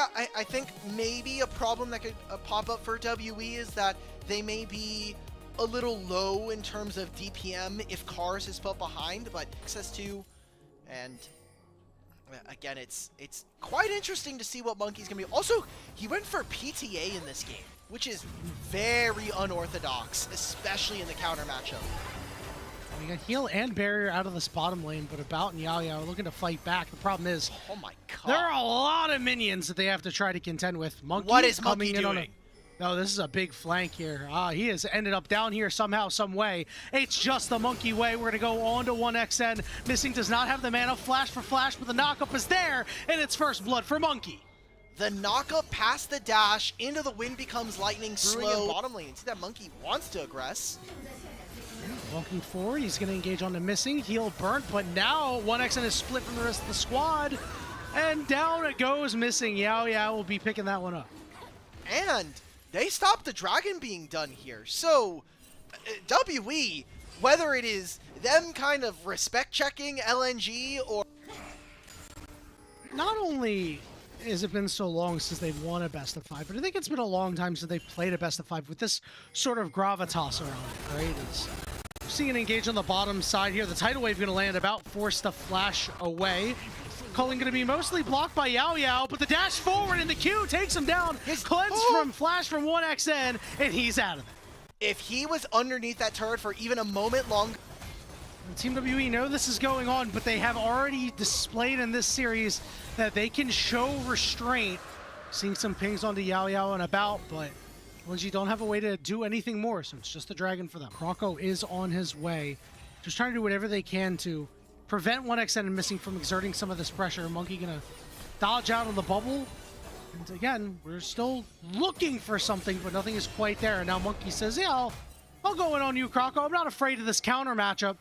Yeah, I think maybe a problem that could pop up for WE is that they may be a little low in terms of DPM if Karis is put behind, but access to, and again, it's quite interesting to see what Monki's gonna be. Also, he went for PTA in this game, which is very unorthodox, especially in the counter matchup. We got heal and barrier out of this bottom lane, but About and Yaoyao are looking to fight back. The problem is, oh my god, there are a lot of minions that they have to try to contend with. Monki what is coming Monki in doing? on no, this is a big flank here. He has ended up down here somehow, some way. It's just the Monki way. We're going to go on to 1xN. Missing does not have the mana. Flash for flash, but the knockup is there, and it's first blood for Monki. The knockup past the dash into the wind becomes lightning slow. Bottom lane. See that Monki wants to aggress. Walking forward, he's going to engage on the missing. Heal burnt, but now 1xN is split from the rest of the squad. And down it goes missing. Yaoyao will be picking that one up. And they stopped the dragon being done here. So, WE, whether it is them kind of respect checking LNG or... Not only has it been so long since they've won a best of 5, but I think it's been a long time since they've played a best of 5 with this sort of gravitas around it, right? Seeing an engage on the bottom side here. The tidal wave going to land About, forced to flash away. Culling going to be mostly blocked by Yaoyao, but the dash forward and the Q takes him down. His cleanse from flash from 1xN, and he's out of it. If he was underneath that turret for even a moment longer... Team WE know this is going on, but they have already displayed in this series that they can show restraint. Seeing some pings onto Yaoyao and About, but LNG don't have a way to do anything more, so it's just the dragon for them. Croco is on his way, just trying to do whatever they can to prevent 1xN and Missing from exerting some of this pressure. Monki gonna dodge out on the bubble. And again, we're still looking for something, but nothing is quite there. And now Monki says, yeah, I'll go in on you, Croco. I'm not afraid of this counter matchup.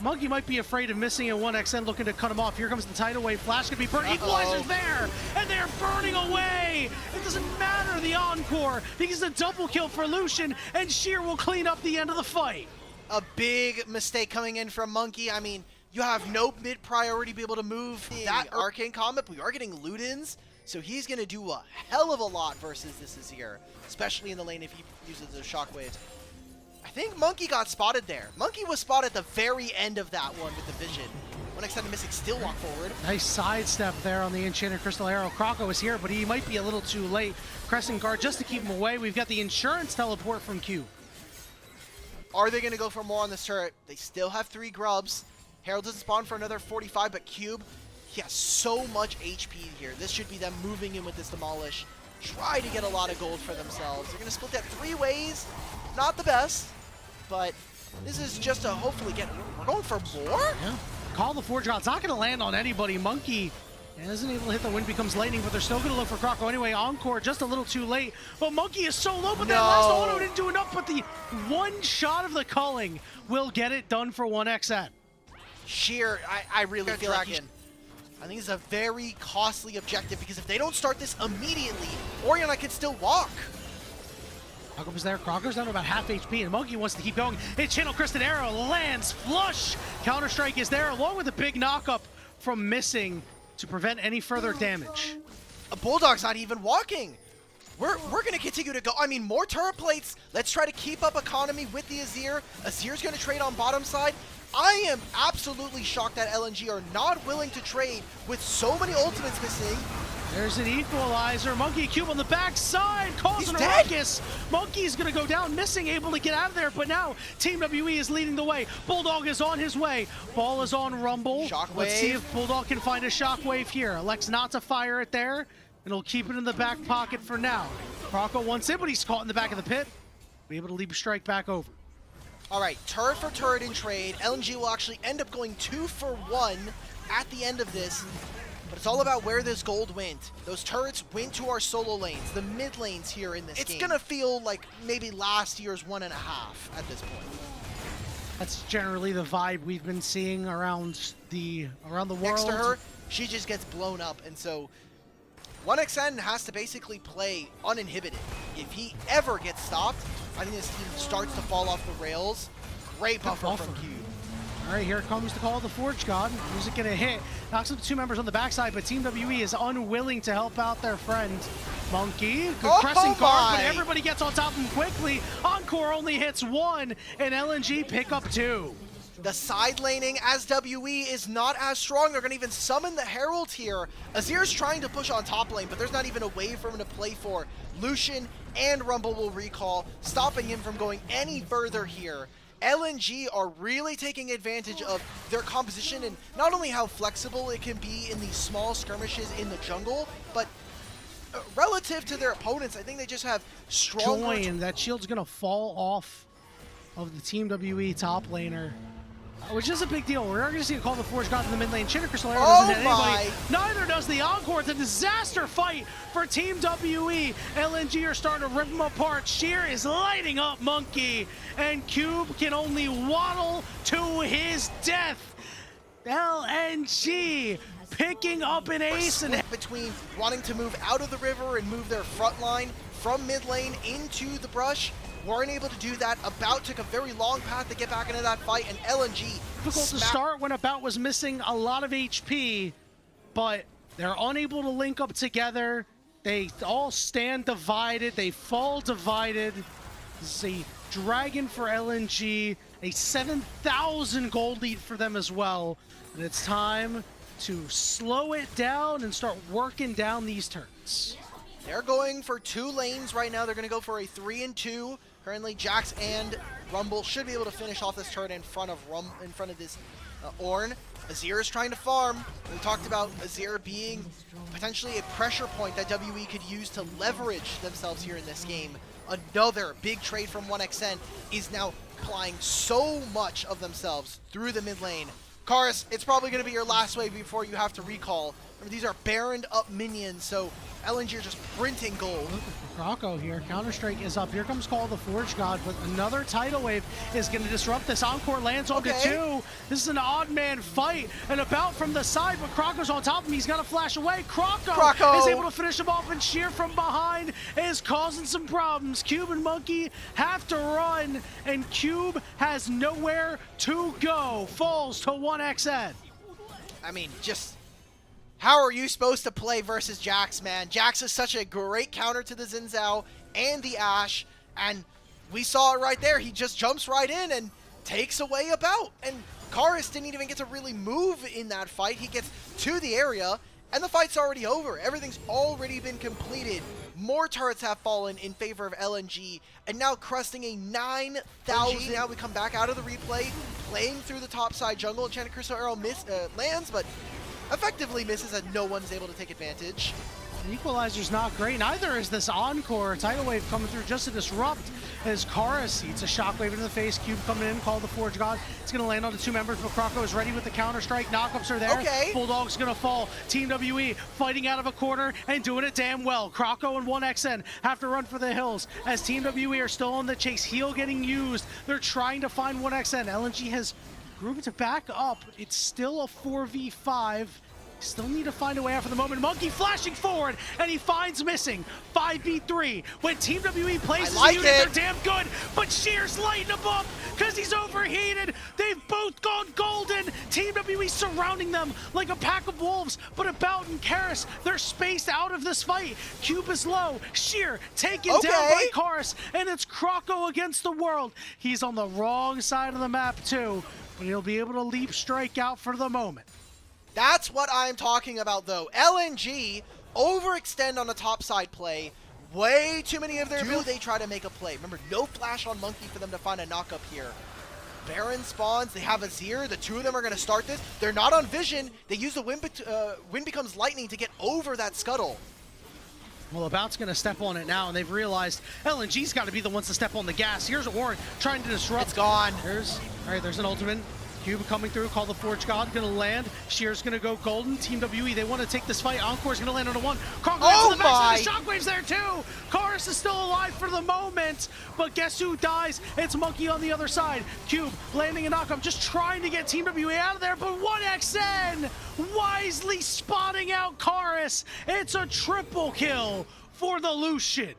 Monki might be afraid of Missing and 1xN looking to cut him off. Here comes the tidal wave. Flash gonna be burned. Equalizer's there, and they're burning away. It doesn't matter the encore because the double kill for Lucian, and Sheer will clean up the end of the fight. A big mistake coming in from Monki. I mean, you have no mid priority to be able to move that arcane combat. We are getting Ludens, so he's gonna do a hell of a lot versus this is here, especially in the lane if he uses those shockwaves. I think Monki got spotted there. Monki was spotted at the very end of that one with the vision. 1xN Missing still walk forward. Nice sidestep there on the Enchanted Crystal Arrow. Croco is here, but he might be a little too late. Crescent Guard just to keep him away. We've got the insurance teleport from Q. Are they going to go for more on this turret? They still have 3 grubs. Herald doesn't spawn for another 45, but Cube, he has so much HP here. This should be them moving in with this Demolish. Try to get a lot of gold for themselves. They're going to split that 3 ways. Not the best, but this is just to hopefully get... We're going for more? Yeah. Call the Forge God. It's not going to land on anybody. Monki isn't able to hit the wind, becomes lightning, but they're still going to look for Croco anyway. Encore just a little too late, but Monki is so low, but that last auto didn't do enough, but the one shot of the culling will get it done for 1xN. Sheer, I really feel like I think it's a very costly objective because if they don't start this immediately, Oriana can still walk. Croco was there. Croco's down to about half HP, and Monki wants to keep going. His Channel Crescent Arrow lands flush. Counter-Strike is there, along with a big knockup from Missing to prevent any further damage. A Bulldog's not even walking. We're going to continue to go. I mean, more turret plates. Let's try to keep up economy with the Azir. Azir's going to trade on bottom side. I am absolutely shocked that LNG are not willing to trade with so many ultimates missing. There's an equalizer. Monki Cube on the backside, causing a ruckus. Monki's gonna go down, Missing, able to get out of there, but now Team WE is leading the way. Bulldog is on his way. Ball is on Rumble. Shockwave. Let's see if Bulldog can find a shockwave here. Elects not to fire it there, and he'll keep it in the back pocket for now. Croco wants it, but he's caught in the back of the pit. Be able to leap a strike back over. All right, turret for turret in trade. LNG will actually end up going 2 for 1 at the end of this. But it's all about where this gold went. Those turrets went to our solo lanes, the mid lanes here in this game. It's gonna feel like maybe last year's 1.5 at this point. That's generally the vibe we've been seeing around the world. Next to her, she just gets blown up, and so 1xN has to basically play uninhibited. If he ever gets stopped, I think this team starts to fall off the rails. Great buffer from Q. All right, here comes the call of the Forge God. Music gonna hit. Knocks up the two members on the backside, but Team WE is unwilling to help out their friend. Monki, good pressing card, but everybody gets on top of him quickly. Encore only hits one, and LNG pick up two. The side laning as WE is not as strong. They're going to even summon the Herald here. Azir's trying to push on top lane, but there's not even a way for him to play for. Lucian and Rumble will recall, stopping him from going any further here. LNG are really taking advantage of their composition and not only how flexible it can be in these small skirmishes in the jungle, but relative to their opponents, I think they just have stronger... And that shield's going to fall off of the Team WE top laner. Which is a big deal. We're going to see a call the Forge God in the mid lane. Crystal doesn't hit anybody. Neither does the Encore. It's a disaster fight for Team WE. LNG are starting to rip them apart. Sheer is lighting up Monki, and Cube can only waddle to his death. LNG picking up an ace. And between wanting to move out of the river and move their front line from mid lane into the brush, weren't able to do that. About took a very long path to get back into that fight, and LNG difficult to start when About was missing a lot of HP, but they're unable to link up together. They all stand divided. They fall divided. This is a dragon for LNG, a 7,000 gold lead for them as well. And it's time to slow it down and start working down these turns. They're going for two lanes right now. They're going to go for a 3-2. Currently, Jax and Rumble should be able to finish off this turn in front of this Ornn. Azir is trying to farm. We talked about Azir being potentially a pressure point that WE could use to leverage themselves here in this game. Another big trade from 1xN is now applying so much of themselves through the mid lane. Karis, it's probably going to be your last wave before you have to recall. Remember, these are Baroned up minions, so LNG are just printing gold. Croco here. Counter-Strike is up. Here comes Call of the Forge God, but another tidal wave is going to disrupt this. Encore lands onto two. This is an odd man fight, and About from the side, but Croco's on top of him. He's got to flash away. Croco is able to finish him off, and Sheer from behind is causing some problems. Cube and Monki have to run, and Cube has nowhere to go. Falls to 1xN. I mean, just... how are you supposed to play versus Jax, man? Jax is such a great counter to the Xin Zhao and the Ashe, and we saw it right there. He just jumps right in and takes away About. And Karis didn't even get to really move in that fight. He gets to the area, and the fight's already over. Everything's already been completed. More turrets have fallen in favor of LNG, and now cresting a 9,000. Now we come back out of the replay, playing through the top side jungle. Enchanted Crystal Arrow lands, but effectively misses, and no one's able to take advantage. The equalizer's not great. Neither is this Encore. Tidal Wave coming through just to disrupt as Karis eats a shockwave into the face. Cube coming in, Call the Forge God. It's going to land on the two members, but Croco is ready with the counter-strike. Knockups are there. Bulldog's going to fall. Team WE fighting out of a corner and doing it damn well. Croco and 1xN have to run for the hills as Team WE are still on the chase. Heal getting used. They're trying to find 1xN. LNG has grouped to back up. It's still a 4v5. Still need to find a way out for the moment. Monki flashing forward, and he finds missing. 5v3. When Team WE plays as a unit, they're damn good, but Sheer's lighting him up because he's overheated. They've both gone golden. Team WE surrounding them like a pack of wolves, but About and Karis, they're spaced out of this fight. Cube is low. Sheer taken down by Karis, and it's Croco against the world. He's on the wrong side of the map too, but he'll be able to leap strike out for the moment. That's what I'm talking about, though. LNG overextend on the top side play. Way too many of their abilities. They try to make a play. Remember, no flash on Monki for them to find a knockup here. Baron spawns. They have Azir. The two of them are going to start this. They're not on vision. They use the wind becomes lightning to get over that scuttle. Well, About's going to step on it now, and they've realized LNG's got to be the ones to step on the gas. Here's Ornn trying to disrupt. It's gone. There's an ultimate. Cube coming through, Call the Forge God, gonna land. Sheer's gonna go golden. Team WE, they want to take this fight. Encore's gonna land on a one. Croco lands to the backside. The Shockwave's there too. Karis is still alive for the moment, but guess who dies? It's Monki on the other side. Cube landing a knockup, just trying to get Team WE out of there, but 1xN wisely spotting out Karis. It's a triple kill for the Lucian.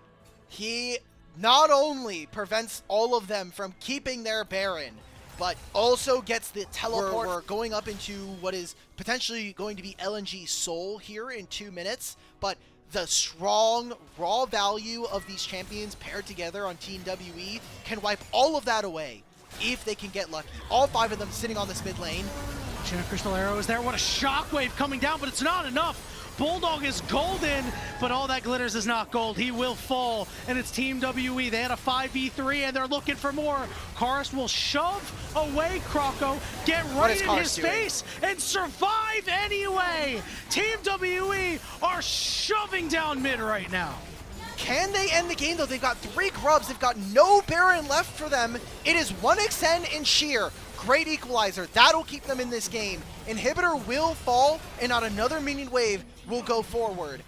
He not only prevents all of them from keeping their Baron, but also gets the teleport. We're going up into what is potentially going to be LNG Seoul here in 2 minutes, but the strong, raw value of these champions paired together on Team WE can wipe all of that away if they can get lucky. All 5 of them sitting on this mid lane. Crystal Arrow is there. What a shockwave coming down, but it's not enough. Bulldog is golden, but all that glitters is not gold. He will fall, and it's Team WE. They had a 5v3, and they're looking for more. Karis will shove away Croco, get right in his face, and survive anyway. Team WE are shoving down mid right now. Can they end the game, though? They've got 3 grubs. They've got no Baron left for them. It is 1xN and Sheer. Great equalizer. That'll keep them in this game. Inhibitor will fall, and not another minion wave will go forward.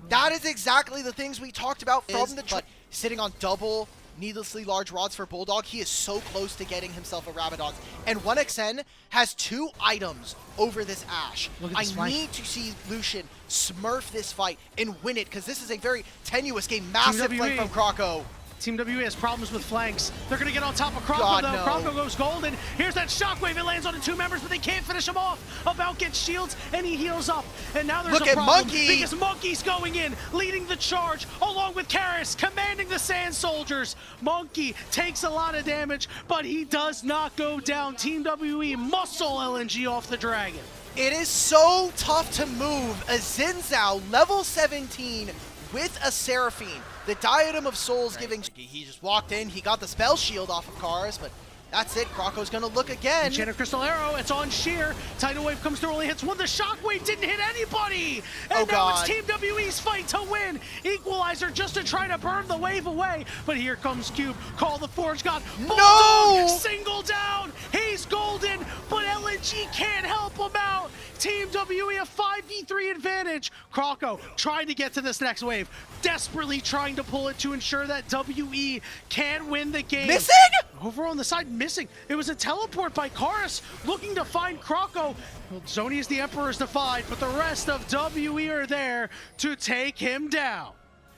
That is exactly the things we talked about from the but sitting on double needlessly large rods for Bulldog. He is so close to getting himself a Rabadon. And 1xN has 2 items over this Ashe. I need to see Lucian smurf this fight and win it, because this is a very tenuous game. Massive flank from Croco. Team WE has problems with flanks. They're going to get on top of Croco, though. No. Croco goes golden. Here's that shockwave. It lands on the 2 members, but they can't finish him off. About gets shields, and he heals up. And now there's a problem Monki, because Monki's going in, leading the charge, along with Karis, commanding the Sand Soldiers. Monki takes a lot of damage, but he does not go down. Team WE muscle LNG off the Dragon. It is so tough to move a Xin Zhao, level 17, with a Seraphine. The Diadem of Souls giving... He just walked in, he got the spell shield off of Karis, but that's it. Croco's gonna look again. Enchanted Crystal Arrow, it's on Sheer. Tidal Wave comes through, only hits one. The Shockwave didn't hit anybody! And now it's Team WE's fight to win. Equalizer just to try to burn the wave away. But here comes Cube. Call the Forge God. Bulldog, single down. He's golden, but LNG can't help him out. Team WE a 5v3 advantage. Croco trying to get to this next wave. Desperately trying to pull it to ensure that WE can win the game. Missing? Over on the side, missing. It was a teleport by Karis looking to find Croco. Well, Zoni is the Emperor's defied, but the rest of WE are there to take him down.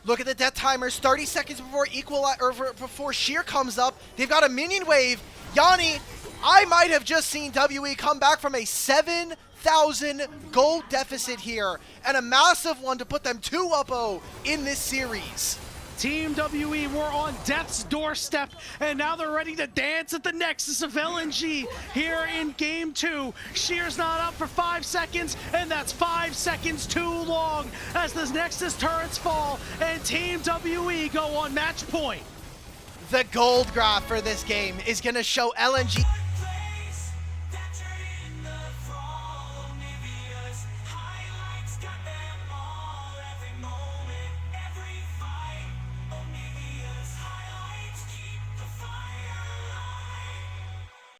Look at the death timers, 30 seconds before Sheer comes up. They've got a minion wave. Yanni, I might have just seen WE come back from a 7,000 gold deficit here, and a massive one to put them 2-0 in this series. Team WE were on death's doorstep, and now they're ready to dance at the nexus of LNG here in Game 2. Sheer's not up for 5 seconds, and that's 5 seconds too long as the nexus turrets fall, and Team WE go on match point. The gold graph for this game is going to show LNG...